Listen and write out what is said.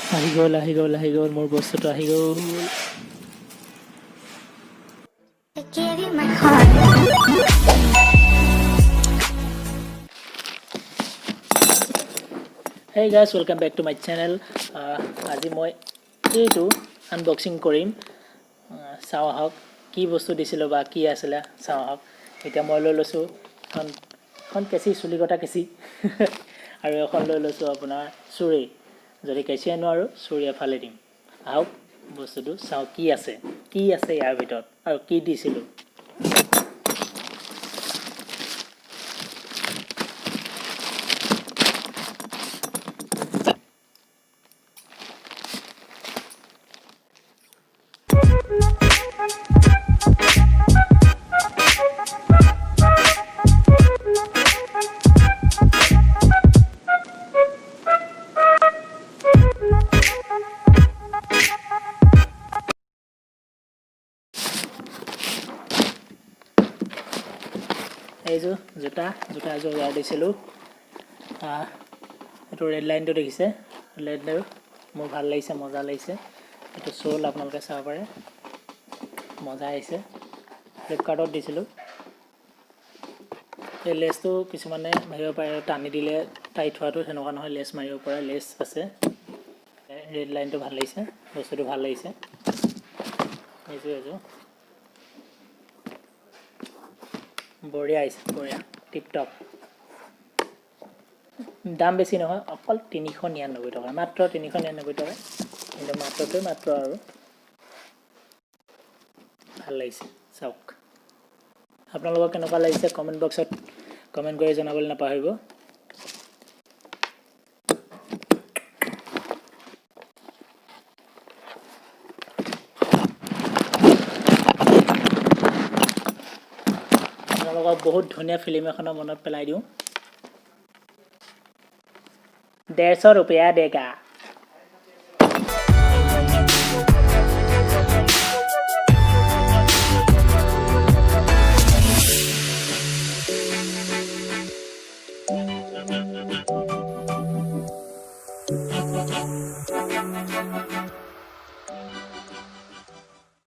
আহি গ'ল মোৰ বস্তুটো আহি গ'ল I gave you my heart. Hey guys, welcome back to my channel. আজি মই এইটো আনবক্সিং কৰিম চাও আহক কি বস্তু দিছিল বা কি আছিল চাও আহক এটা মই লৈ লৈছো এখন কেঁচি চুলি কটা কেঁচি আৰু এখন লৈ লৈছো আপোনাৰ চুৰি যদি কেঁচি আনো আৰু চুৰি এফালে দিম আহক বস্তুটো চাও কি আছে ইয়াৰ ভিতৰত আৰু কি দিছিল এইটো জোতা এযোৰ অৰ্ডাৰ দিছিলোঁ এইটো ৰেড লাইনটো দেখিছে ৰেড লাইন মোৰ ভাল লাগিছে মজা লাগিছে এইটো চোল আপোনালোকে চাব পাৰে মজা আহিছে ফ্লিপকাৰ্টত দিছিলোঁ এই লেছটো কিছুমানে মাৰিব পাৰে টানি দিলে টাইট হোৱাটো সেনেকুৱা নহয় লেছ মাৰিব পৰা লেছ আছে ৰেড লাইনটো ভাল লাগিছে বস্তুটো ভাল লাগিছে এইযোৰ বঢ়িয়া আহিছে বঢ়িয়া টিপটপ দাম বেছি নহয় অকল 399 টকা মাত্ৰ 399 টকা কিন্তু মাত্ৰ আৰু ভাল লাগিছে চাওক আপোনালোকক কেনেকুৱা লাগিছে কমেন্ট বক্সত কমেন্ট কৰি জনাবলৈ নাপাহৰিব আপোনালোকক বহুত ধুনীয়া ফিল্ম এখনৰ মনত পেলাই দিওঁ 150 रुपया देगा